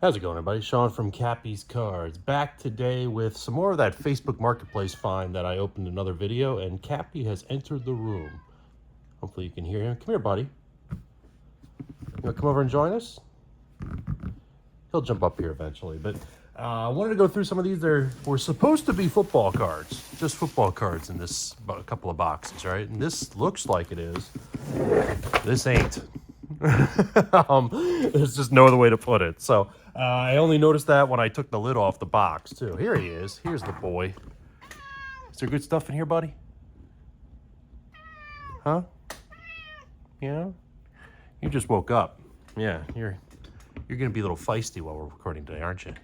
How's it going, everybody? Sean from KappisCards, back today with some more of that Facebook Marketplace find that I opened in another video, and Cappy has entered the room. Hopefully you can hear him. Come here, buddy. You want to come over and join us? He'll jump up here eventually, but I wanted to go through some of these. We're supposed to be football cards, just football cards in this couple of boxes, right? And this looks like it is. This ain't. There's just no other way to put it. So I only noticed that when I took the lid off the box too. Here he is. Here's the boy. Is there good stuff in here, buddy? Huh? Yeah? You just woke up. Yeah, you're gonna be a little feisty while we're recording today, aren't you?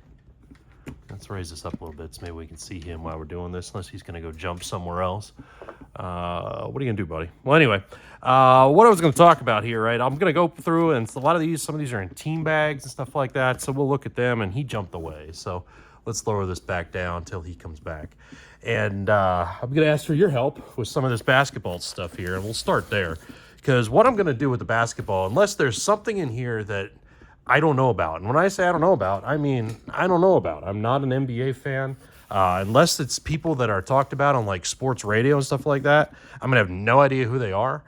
Let's raise this up a little bit so maybe we can see him while we're doing this, unless he's gonna go jump somewhere else. What are you gonna do, buddy? Well, anyway, what I was gonna talk about here, right? I'm gonna go through, and some of these are in team bags and stuff like that, so we'll look at them, and he jumped away. So let's lower this back down until he comes back. And I'm gonna ask for your help with some of this basketball stuff here, and we'll start there. Because what I'm gonna do with the basketball, unless there's something in here that I don't know about. And when I say I don't know about, I mean I don't know about. I'm not an NBA fan. Unless it's people that are talked about on like sports radio and stuff like that, I'm gonna have no idea who they are.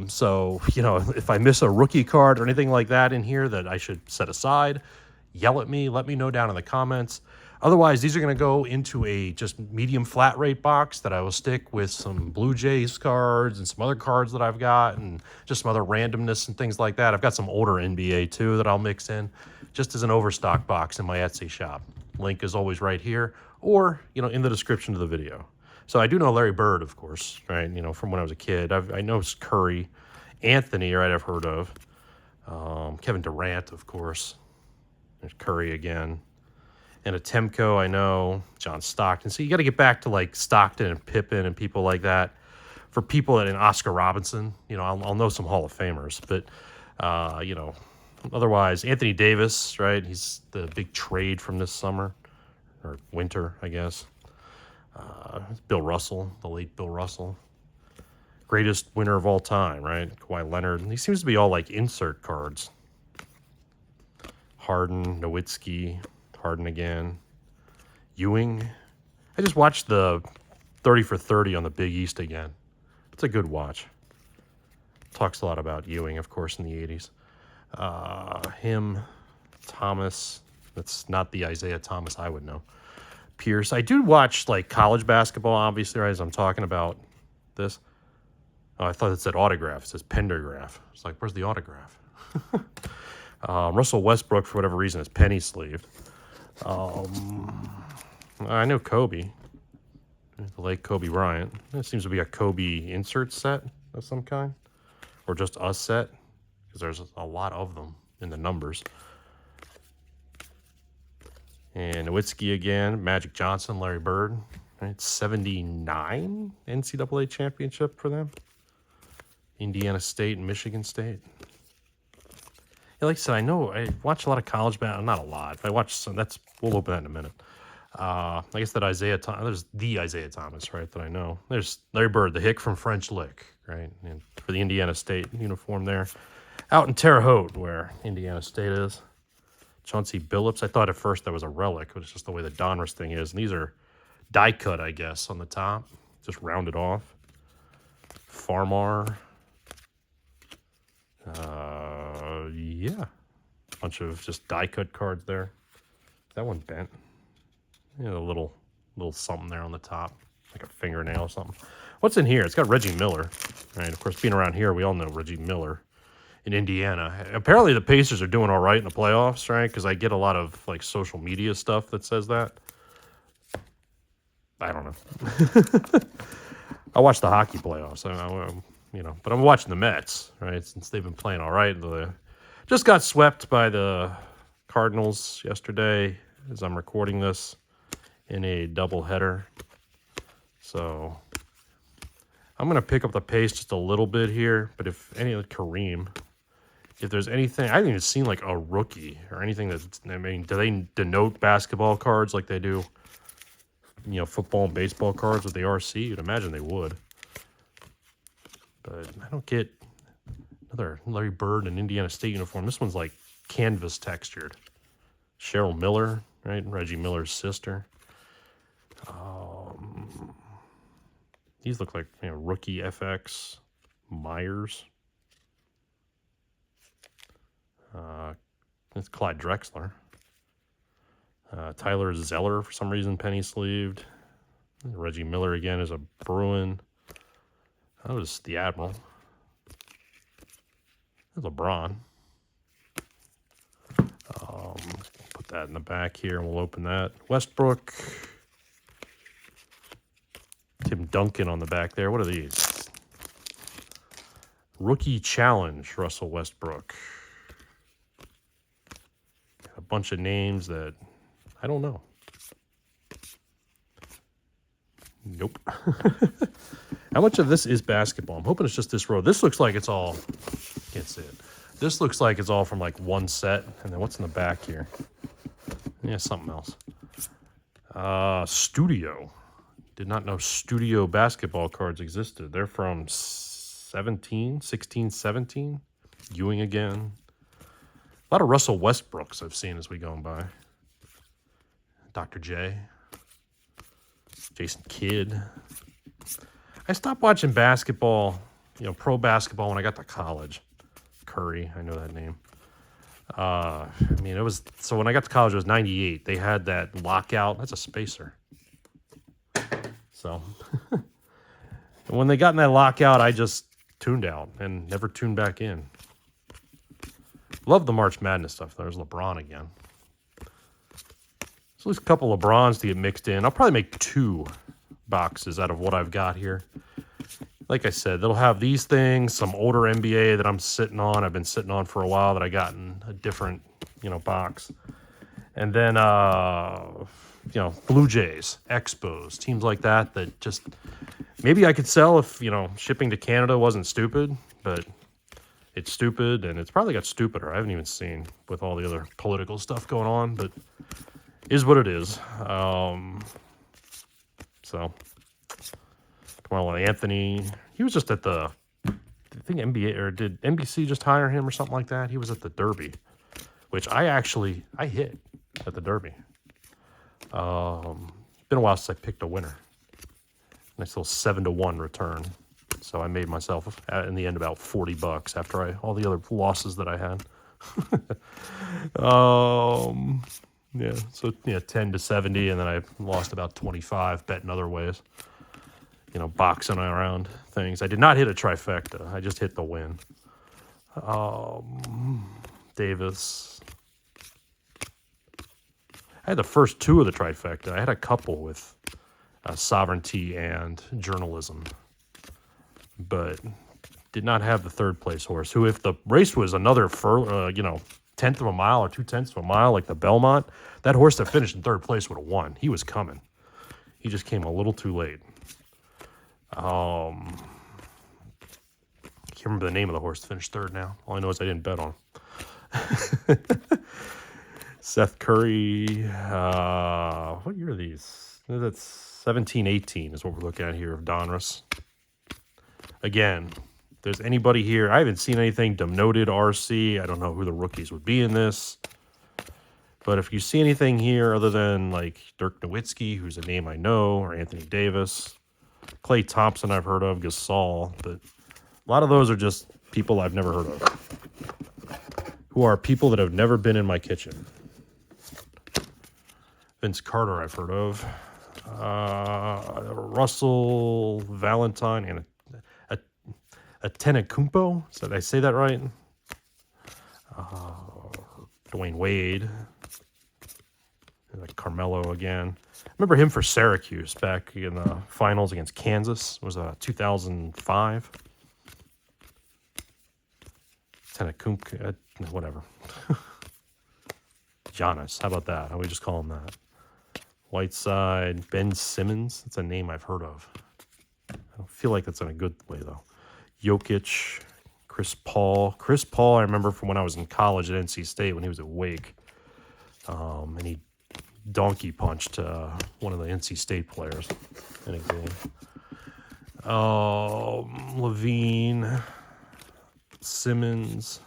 So, you know, if I miss a rookie card or anything like that in here that I should set aside, yell at me, let me know down in the comments. Otherwise, these are going to go into a just medium flat rate box that I will stick with some Blue Jays cards and some other cards that I've got and just some other randomness and things like that. I've got some older NBA too that I'll mix in just as an overstock box in my Etsy shop. Link is always right here or, you know, in the description of the video. So I do know Larry Bird, of course, right? You know, from when I was a kid. I know Curry. Anthony, right, I've heard of. Kevin Durant, of course. There's Curry again. And a Temco, I know, John Stockton. So you got to get back to like Stockton and Pippen and people like that. For people that in Oscar Robertson, you know, I'll know some Hall of Famers, but you know, otherwise Anthony Davis, right? He's the big trade from this summer or winter, I guess. Bill Russell, the late Bill Russell, greatest winner of all time, right? Kawhi Leonard. And he seems to be all like insert cards. Harden, Nowitzki. Harden again. Ewing. I just watched the 30 for 30 on the Big East again. It's a good watch. Talks a lot about Ewing, of course, in the 80s. Him, Thomas. That's not the Isaiah Thomas I would know. Pierce. I do watch like college basketball, obviously, right, as I'm talking about this. Oh, I thought it said autograph. It says Pendergraph. It's like, where's the autograph? Russell Westbrook, for whatever reason, is penny sleeved. I know Kobe, the late Kobe Bryant. It seems to be a Kobe insert set of some kind, or just a set, because there's a lot of them in the numbers. And Nowitzki again, Magic Johnson, Larry Bird. Right, 79 NCAA championship for them. Indiana State and Michigan State. Yeah, like I said, I watch a lot of college basketball. Not a lot. I watch some. We'll open that in a minute. I guess that there's the Isaiah Thomas, right, that I know. There's Larry Bird, the hick from French Lick, right, and for the Indiana State uniform there. Out in Terre Haute, where Indiana State is. Chauncey Billups. I thought at first that was a relic, but it's just the way the Donruss thing is. And these are die cut, I guess, on the top. Just rounded off. Farmar. Yeah, bunch of just die cut cards there. That one bent. Yeah, a little something there on the top, like a fingernail or something. What's in here? It's got Reggie Miller, right? Of course, being around here, we all know Reggie Miller in Indiana. Apparently, the Pacers are doing all right in the playoffs, right? Because I get a lot of like social media stuff that says that. I don't know. I watch the hockey playoffs. You know, but I'm watching the Mets, right? Since they've been playing all right. Just got swept by the Cardinals yesterday as I'm recording this in a doubleheader. So I'm going to pick up the pace just a little bit here. But if there's anything, I haven't even seen like a rookie or anything do they denote basketball cards like they do, you know, football and baseball cards with the RC? You'd imagine they would. But I don't get another Larry Bird and Indiana State uniform. This one's like canvas textured. Cheryl Miller, right? Reggie Miller's sister. These look like, you know, rookie FX. Myers. It's Clyde Drexler. Tyler Zeller, for some reason, penny sleeved. Reggie Miller again is a Bruin. That was the Admiral. There's LeBron. Put that in the back here, and we'll open that. Westbrook. Tim Duncan on the back there. What are these? Rookie Challenge, Russell Westbrook. A bunch of names that I don't know. Nope. How much of this is basketball? I'm hoping it's just this row. This looks like it's all, can't see it. This looks like it's all from like one set. And then what's in the back here? Yeah, something else. Studio. Did not know studio basketball cards existed. They're from 16, 17. Ewing again. A lot of Russell Westbrooks I've seen as we go by. Dr. J. Jason Kidd. I stopped watching basketball, you know, pro basketball when I got to college. Curry, I know that name. I mean, it was, so when I got to college, it was 98. They had that lockout. That's a spacer. So, and when they got in that lockout, I just tuned out and never tuned back in. Love the March Madness stuff. There's LeBron again. So there's a couple of LeBrons to get mixed in. I'll probably make 2 boxes out of what I've got here. Like I said, they'll have these things, some older NBA that I'm sitting on. I've been sitting on for a while that I got in a different, you know, box. And then, you know, Blue Jays, Expos, teams like that just, maybe I could sell if, you know, shipping to Canada wasn't stupid, but it's stupid, and it's probably got stupider. I haven't even seen with all the other political stuff going on, but is what it is. So, Carmelo Anthony, he was just at the, I think NBA, or did NBC just hire him or something like that? He was at the Derby, which I hit at the Derby. Been a while since I picked a winner. Nice little 7-1 return. So I made myself, in the end, about $40 after all the other losses that I had. Yeah, so, yeah, 10 to 70, and then I lost about 25 betting other ways. You know, boxing around things. I did not hit a trifecta. I just hit the win. Davis. I had the first 2 of the trifecta. I had a couple with sovereignty and journalism, but did not have the 3rd place horse, who, if the race was another, you know, 1/10 of a mile or 2/10 of a mile, like the Belmont, that horse that finished in 3rd place would have won. He was coming. He just came a little too late. I can't remember the name of the horse that finished 3rd now. All I know is I didn't bet on him. Seth Curry. What year are these? That's 17-18 is what we're looking at here of Donruss. Again, if there's anybody here, I haven't seen anything denoted RC. I don't know who the rookies would be in this. But if you see anything here other than like Dirk Nowitzki, who's a name I know, or Anthony Davis, Klay Thompson I've heard of, Gasol, but a lot of those are just people I've never heard of, who are people that have never been in my kitchen. Vince Carter I've heard of. Russell Valentine and a Tenacumpo. Did I say that right? Dwayne Wade. Like Carmelo again. Remember him for Syracuse back in the finals against Kansas. It was 2005. Tenacumpo, whatever. Giannis, how about that? How do we just call him that? Whiteside, Ben Simmons. That's a name I've heard of. I don't feel like that's in a good way, though. Jokic, Chris Paul. Chris Paul, I remember from when I was in college at NC State when he was at Wake. And he donkey punched one of the NC State players in a game. Levine, Simmons.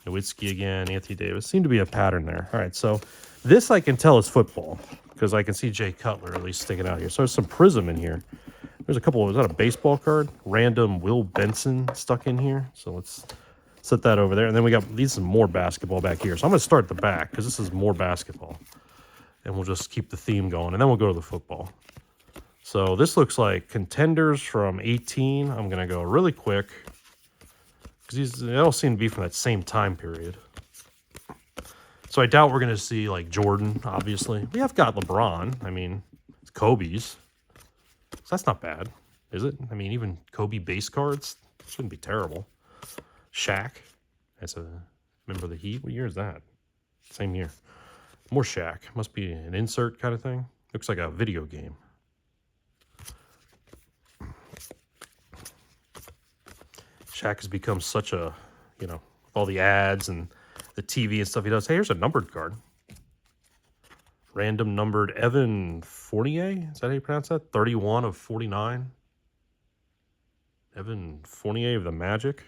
Nowitzki again, Anthony Davis. Seemed to be a pattern there. All right, so this I can tell is football because I can see Jay Cutler at least sticking out here. So there's some prism in here. There's a couple. Is that a baseball card? Random Will Benson stuck in here. So let's set that over there. And then we got these some more basketball back here. So I'm going to start the back because this is more basketball. And we'll just keep the theme going. And then we'll go to the football. So this looks like contenders from 18. I'm going to go really quick because they all seem to be from that same time period. So I doubt we're going to see like Jordan, obviously. We have got LeBron. I mean, it's Kobe's. So that's not bad, is it? I mean, even Kobe base cards shouldn't be terrible. Shaq as a member of the Heat. What year is that? Same year. More Shaq. Must be an insert kind of thing. Looks like a video game. Shaq has become such a, with all the ads and the TV and stuff he does. Hey, here's a numbered card. Random numbered Evan Fournier. Is that how you pronounce that? 31 of 49. Evan Fournier of the Magic.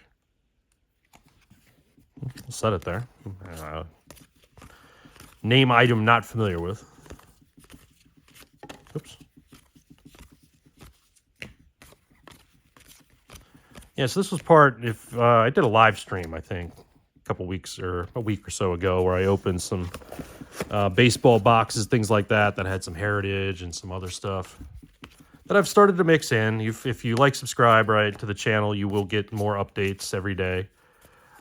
We'll set it there. Name item not familiar with. Oops. Yeah, so this was part, I did a live stream, I think, a week or so ago, where I opened some baseball boxes, things like that had some heritage and some other stuff that I've started to mix in. If you subscribe, to the channel, you will get more updates every day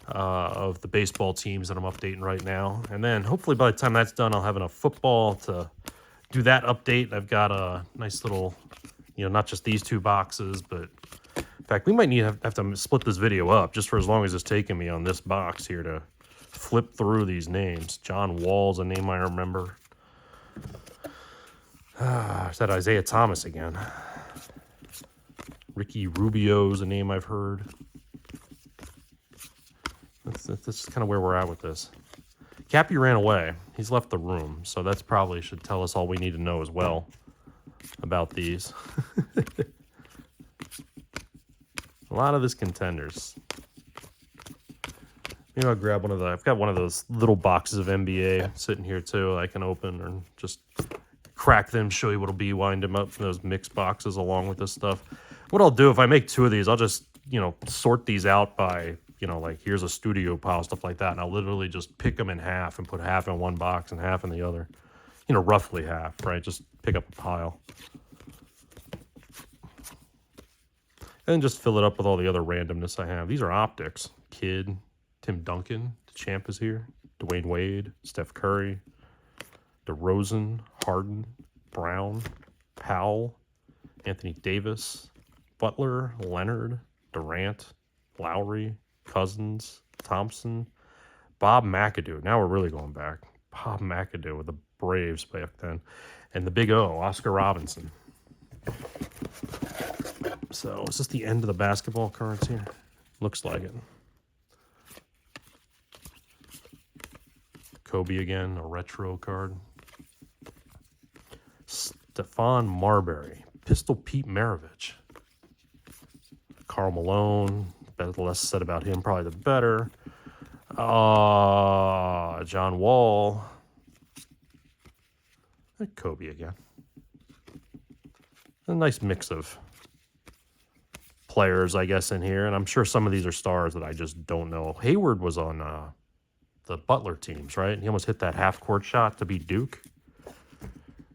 of the baseball teams that I'm updating right now. And then hopefully by the time that's done, I'll have enough football to do that update. I've got a nice little, not just these two boxes, but in fact, we might have to split this video up just for as long as it's taking me on this box here to flip through these names. John Wall's a name I remember. Is that Isaiah Thomas again? Ricky Rubio's a name I've heard. That's kind of where we're at with this. Cappy ran away. He's left the room, so that's probably should tell us all we need to know as well about these. A lot of this contenders. Maybe I'll grab one of I've got one of those little boxes of NBA sitting here too I can open and just crack them, show you what'll be, wind them up in those mixed boxes along with this stuff. What I'll do if I make two of these, I'll just, sort these out by, like here's a studio pile, stuff like that. And I'll literally just pick them in half and put half in one box and half in the other. Roughly half, right? Just pick up a pile. And just fill it up with all the other randomness I have. These are optics. Kidd, Tim Duncan, the champ is here. Dwayne Wade, Steph Curry, DeRozan, Harden, Brown, Powell, Anthony Davis, Butler, Leonard, Durant, Lowry, Cousins, Thompson, Bob McAdoo. Now we're really going back. Bob McAdoo with the Braves back then. And the big O, Oscar Robinson. So is this the end of the basketball cards here? Looks like it. Kobe again, a retro card. Stephon Marbury. Pistol Pete Maravich. Karl Malone. The less said about him, probably the better. John Wall. And Kobe again. A nice mix of players, I guess, in here. And I'm sure some of these are stars that I just don't know. Hayward was on the Butler teams, right? He almost hit that half-court shot to beat Duke.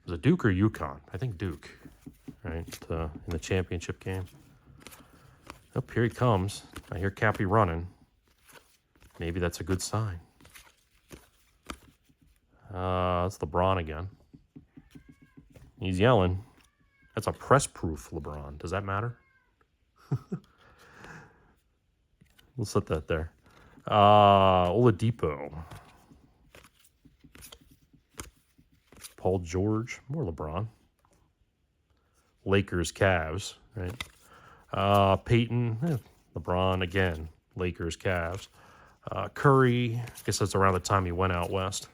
Was it Duke or UConn? I think Duke, right? In the championship game. Oh, here he comes. I hear Cappy running. Maybe that's a good sign. That's LeBron again. He's yelling. That's a press-proof LeBron. Does that matter? We'll set that there. Oladipo. Paul George. More LeBron. Lakers, Cavs, right? Peyton. LeBron again. Lakers, Cavs. Curry. I guess that's around the time he went out west.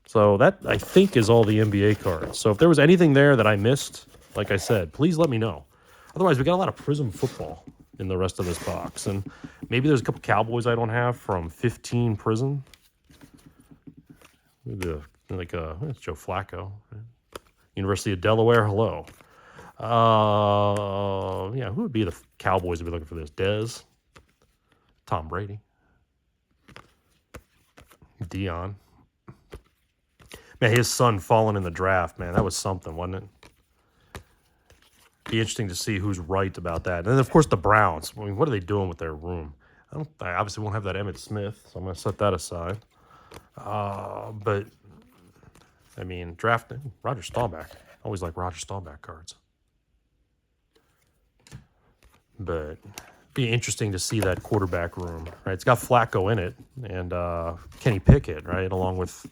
So that, I think, is all the NBA cards. So if there was anything there that I missed, like I said, please let me know. Otherwise, we got a lot of Prism football. in the rest of this box. And maybe there's a couple Cowboys I don't have from 15 Prison. It's Joe Flacco. Right? University of Delaware, hello. Yeah, who would be the Cowboys to be looking for this? Dez, Tom Brady, Dion. Man, his son falling in the draft, man, that was something, wasn't it? Be interesting to see who's right about that. And then, of course, the Browns. I mean, what are they doing with their room? I obviously won't have that Emmitt Smith, so I'm going to set that aside. But, I mean, drafting Roger Staubach. I always like Roger Staubach cards. But be interesting to see that quarterback room, right? It's got Flacco in it and Kenny Pickett, right, along with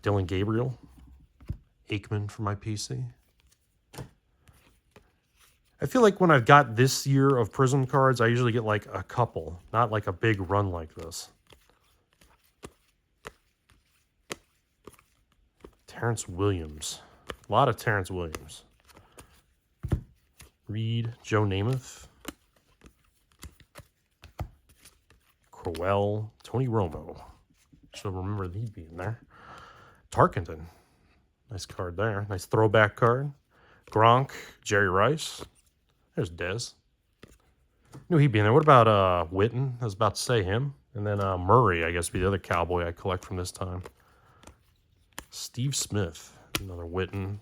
Dylan Gabriel, Aikman for my PC. I feel like when I've got this year of Prism cards, I usually get like a couple, not like a big run like this. Terrence Williams. A lot of Terrence Williams. Reed, Joe Namath. Crowell, Tony Romo. Should remember he'd be in there. Tarkenton. Nice card there. Nice throwback card. Gronk, Jerry Rice. There's Dez. Knew he'd be in there. What about Witten? I was about to say him. And then Murray, I guess, would be the other Cowboy I collect from this time. Steve Smith. Another Witten.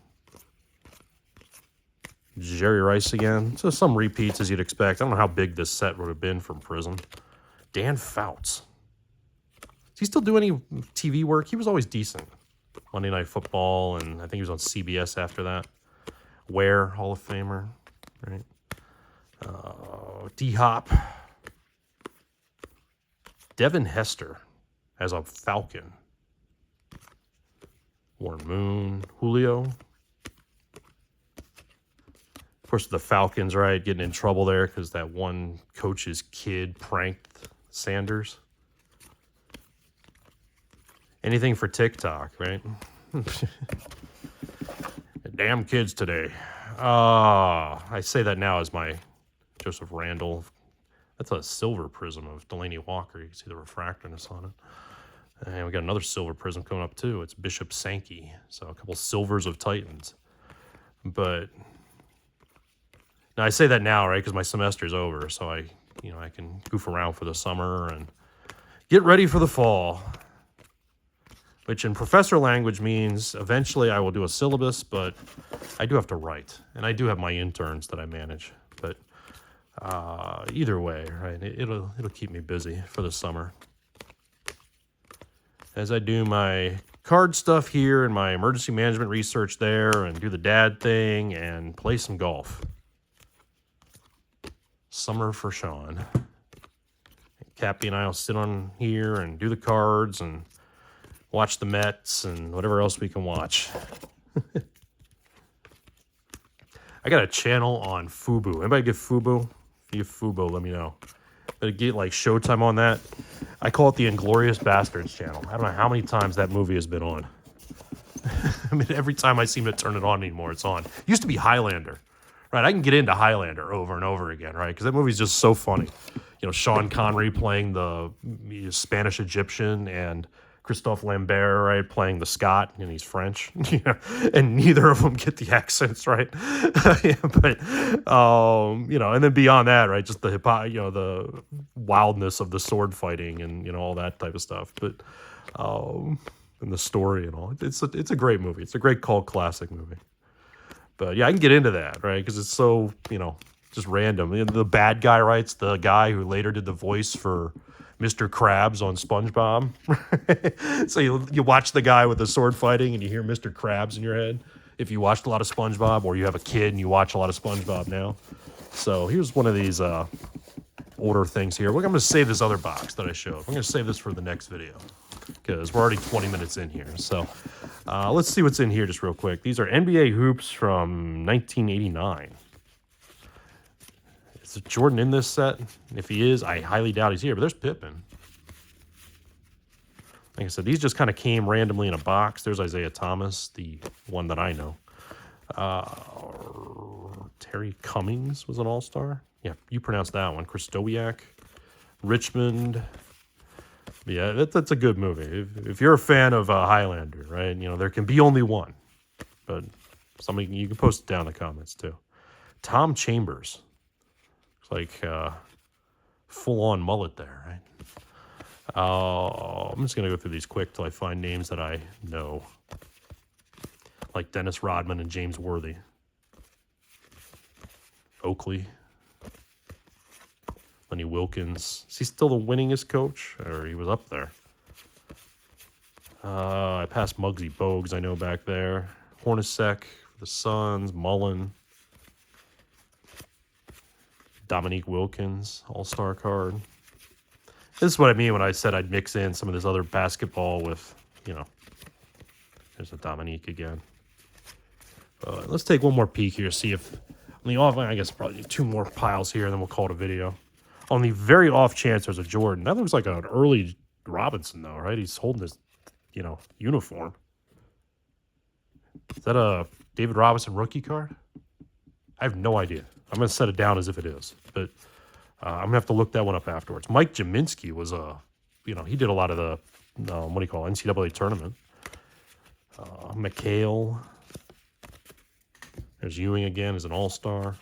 Jerry Rice again. So some repeats as you'd expect. I don't know how big this set would have been from Prism. Dan Fouts. Does he still do any TV work? He was always decent. Monday Night Football, and I think he was on CBS after that. Ware, Hall of Famer, right? D-Hop. Devin Hester as a Falcon. Warren Moon. Julio. Of course, the Falcons, right, getting in trouble there because that one coach's kid pranked Sanders. Anything for TikTok, right? Damn kids today. I say that now as my Joseph Randall. That's a silver prism of Delaney Walker. You can see the refractorness on it. And we got another silver prism coming up too. It's Bishop Sankey. So a couple silvers of Titans. But now I say that now, right? Because my semester's over, so I can goof around for the summer and get ready for the fall. Which in professor language means eventually I will do a syllabus, but I do have to write. And I do have my interns that I manage. But either way, right, it'll keep me busy for the summer. As I do my card stuff here and my emergency management research there and do the dad thing and play some golf. Summer for Sean. Cappy and I will sit on here and do the cards and watch the Mets and whatever else we can watch. I got a channel on Fubo. Anybody get Fubo? If you have Fubo, let me know. But get like Showtime on that. I call it the Inglorious Bastards channel. I don't know how many times that movie has been on. I mean, every time I seem to turn it on anymore, it's on. It used to be Highlander. Right, I can get into Highlander over and over again, right? Because that movie's just so funny. You know, Sean Connery playing the Spanish Egyptian and Christophe Lambert, right, playing the Scot, and he's French. And neither of them get the accents, right? But and then beyond that, right, just the wildness of the sword fighting and all that type of stuff. But and the story and all, it's a great movie. It's a great cult classic movie. But yeah, I can get into that, right? Because it's so, just random. The bad guy, right? It's the guy who later did the voice for Mr. Krabs on SpongeBob. So you watch the guy with the sword fighting and you hear Mr. Krabs in your head. If you watched a lot of SpongeBob or you have a kid and you watch a lot of SpongeBob now. So here's one of these older things here. I'm going to save this other box that I showed. I'm going to save this for the next video because we're already 20 minutes in here. So let's see what's in here just real quick. These are NBA hoops from 1989. Is Jordan in this set? If he is, I highly doubt he's here, but there's Pippen. Like I said, these just kind of came randomly in a box. There's Isaiah Thomas, the one that I know. Terry Cummings was an all-star. Yeah, you pronounce that one. Krystowiak. Richmond. Yeah, that's a good movie. If you're a fan of Highlander, right? You know, there can be only one. But somebody, you can post it down in the comments too. Tom Chambers. It's like full-on mullet there, right? I'm just going to go through these quick till I find names that I know. Like Dennis Rodman and James Worthy. Oakley. Lenny Wilkins. Is he still the winningest coach? Or he was up there? I passed Muggsy Bogues, I know, back there. Hornacek, the Suns, Mullen. Dominique Wilkins, all-star card. This is what I mean when I said I'd mix in some of this other basketball with, you know. There's a Dominique again. Let's take one more peek here, see if... On the off, I guess probably 2 more piles here, and then we'll call it a video. On the very off chance there's a Jordan. That looks like an early Robinson, though, right? He's holding his, you know, uniform. Is that a David Robinson rookie card? I have no idea. I'm going to set it down as if it is. But I'm going to have to look that one up afterwards. Mike Jaminski was you know, he did a lot of the, what do you call it, NCAA tournament. McHale. There's Ewing again as an all-star.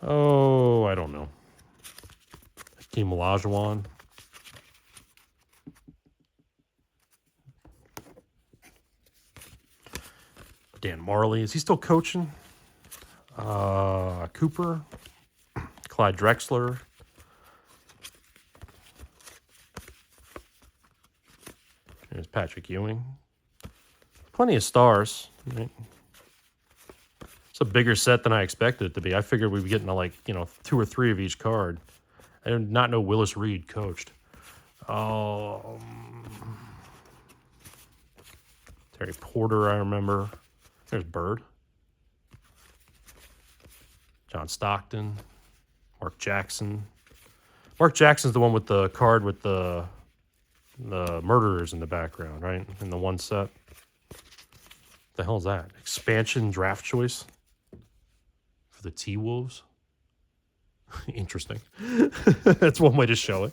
Oh, I don't know. Hakeem Olajuwon. Dan Marley. Is he still coaching? Cooper. Clyde Drexler. There's Patrick Ewing. Plenty of stars. Right? It's a bigger set than I expected it to be. I figured we'd be getting to, like, you know, 2 or 3 of each card. I did not know Willis Reed coached. Terry Porter, I remember. There's Bird. John Stockton. Mark Jackson. Mark Jackson's the one with the card with the murderers in the background, right? In the one set. What the hell is that? Expansion draft choice for the T-Wolves. Interesting. That's one way to show it.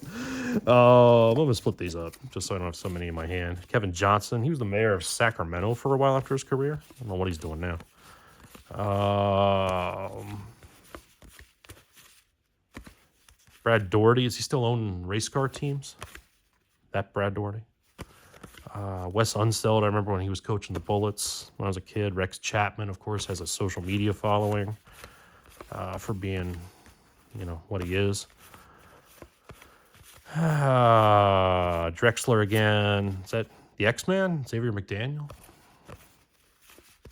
I'm going to split these up just so I don't have so many in my hand. Kevin Johnson. He was the mayor of Sacramento for a while after his career. I don't know what he's doing now. Brad Daugherty. Is he still owning race car teams? That Brad Daugherty. Wes Unseld, I remember when he was coaching the Bullets when I was a kid. Rex Chapman, of course, has a social media following for being, you know, what he is. Drexler again. Is that the X-Man? Xavier McDaniel?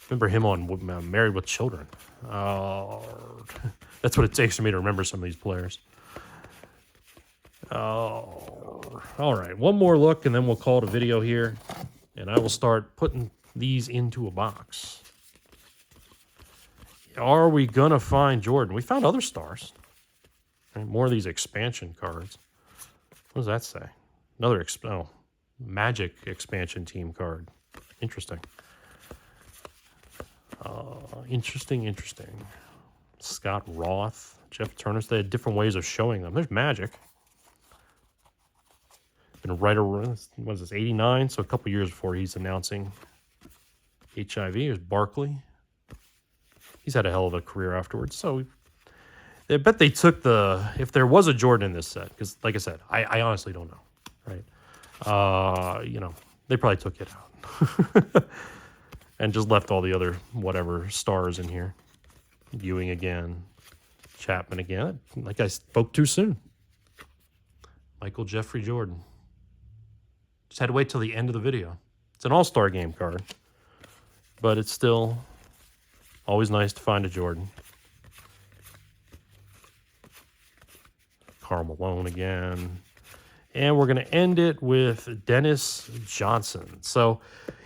Remember him on Married with Children. That's what it takes for me to remember some of these players. All right, one more look, and then we'll call it a video here. And I will start putting these into a box. Are we going to find Jordan? We found other stars. Right, more of these expansion cards. What does that say? Another Magic expansion team card. Interesting. Interesting. Scott Roth, Jeff Turner. They had different ways of showing them. There's Magic. Been right around, what is this, 89? So a couple years before he's announcing HIV. There's Barkley. He's had a hell of a career afterwards. So I bet they took if there was a Jordan in this set, because like I said, I honestly don't know, right? You know, they probably took it out and just left all the other whatever stars in here. Ewing again, Chapman again. Like I spoke too soon. Michael Jeffrey Jordan. Just had to wait till the end of the video. It's an all-star game card, but it's still always nice to find a Jordan. Karl Malone again. And we're going to end it with Dennis Johnson. So,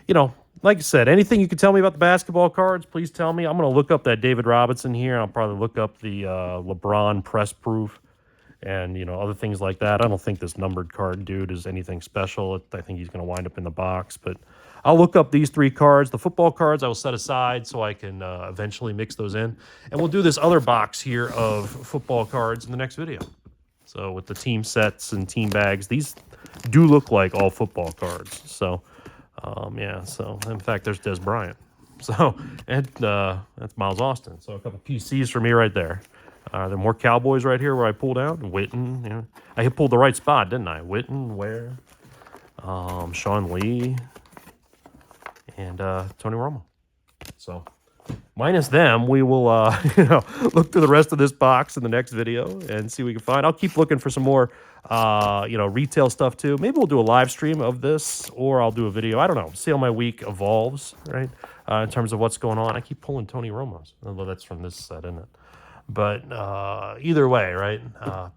you know, like I said, anything you can tell me about the basketball cards, please tell me. I'm going to look up that David Robinson here. I'll probably look up the LeBron press proof. and, you know, other things like that. I don't think this numbered card dude is anything special. I think he's going to wind up in the box, but I'll look up these 3 cards. The football cards I will set aside so I can eventually mix those in. And we'll do this other box here of football cards in the next video. So with the team sets and team bags, these do look like all football cards. So, yeah, so in fact, there's Des Bryant. So, and that's Miles Austin. So a couple PCs for me right there. There are more Cowboys right here where I pulled out. Witten, you know, I pulled the right spot, didn't I? Witten, Ware, Sean Lee, and Tony Romo. So, minus them, we will you know, look through the rest of this box in the next video and see what we can find. I'll keep looking for some more you know, retail stuff too. Maybe we'll do a live stream of this, or I'll do a video. I don't know. See how my week evolves, right? In terms of what's going on. I keep pulling Tony Romo's, although that's from this set, isn't it? But either way, right?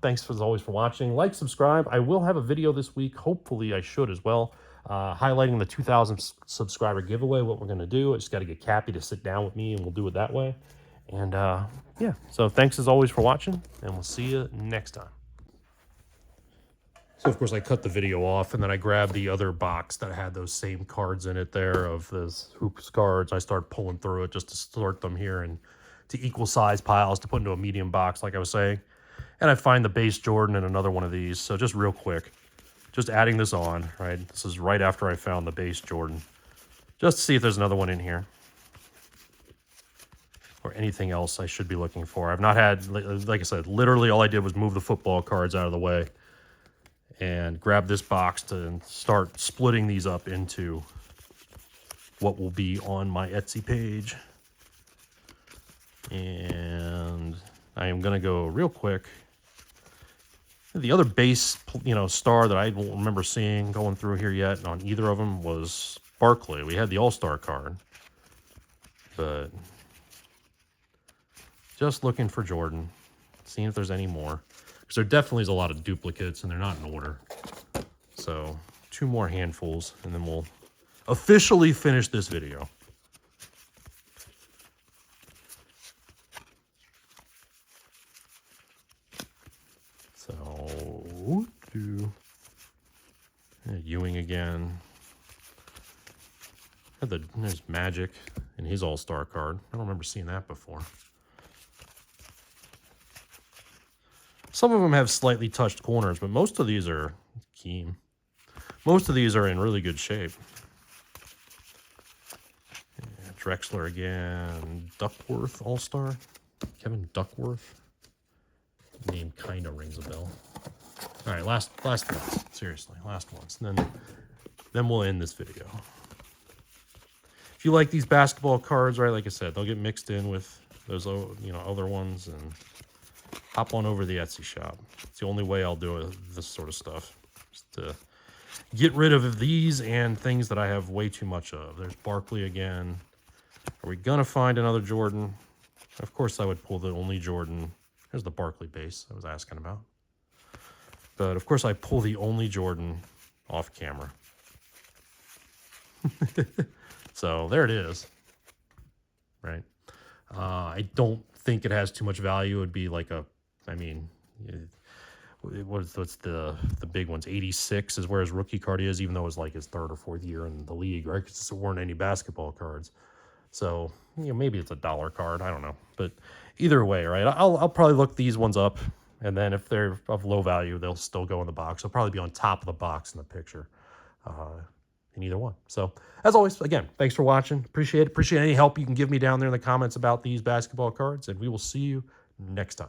Thanks as always for watching. Like, subscribe. I will have a video this week. Hopefully, I should as well. Highlighting the 2,000 subscriber giveaway, what we're going to do. I just got to get Cappy to sit down with me, and we'll do it that way. And yeah, so thanks as always for watching, and we'll see you next time. So, of course, I cut the video off, and then I grabbed the other box that had those same cards in it there of those hoops cards. I started pulling through it just to sort them here and to equal size piles to put into a medium box, like I was saying. And I find the base Jordan in another one of these. So just real quick, just adding this on, right? This is right after I found the base Jordan. Just to see if there's another one in here. Or anything else I should be looking for. I've not had, like I said, literally all I did was move the football cards out of the way and grab this box to start splitting these up into what will be on my Etsy page. And I am going to go real quick. The other base, you know, star that I don't remember seeing going through here yet on either of them was Barkley. We had the All-Star card. But just looking for Jordan. Seeing if there's any more. Because there definitely is a lot of duplicates and they're not in order. So 2 more handfuls and then we'll officially finish this video. So, Ewing again. There's Magic in his All-Star card. I don't remember seeing that before. Some of them have slightly touched corners, but most of these are Keem. Most of these are in really good shape. Yeah, Drexler again. Duckworth All-Star. Kevin Duckworth. Name kind of rings a bell. All right, last ones. Seriously, last ones. And then we'll end this video. If you like these basketball cards, right, like I said, they'll get mixed in with those, you know, other ones, and hop on over to the Etsy shop. It's the only way I'll do this sort of stuff, just to get rid of these and things that I have way too much of. There's Barkley again. Are we gonna find another Jordan? Of course, I would pull the only Jordan. There's the Barkley base I was asking about. But, of course, I pull the only Jordan off camera. So, there it is. Right? I don't think it has too much value. It would be like a, I mean, what's the big ones? 86 is where his rookie card is, even though it was like his 3rd or 4th year in the league, right? Because there weren't any basketball cards. So, you know, maybe it's a dollar card. I don't know. But either way, right? I'll probably look these ones up. And then if they're of low value, they'll still go in the box. They'll probably be on top of the box in the picture in either one. So, as always, again, thanks for watching. Appreciate it. Appreciate any help you can give me down there in the comments about these basketball cards. And we will see you next time.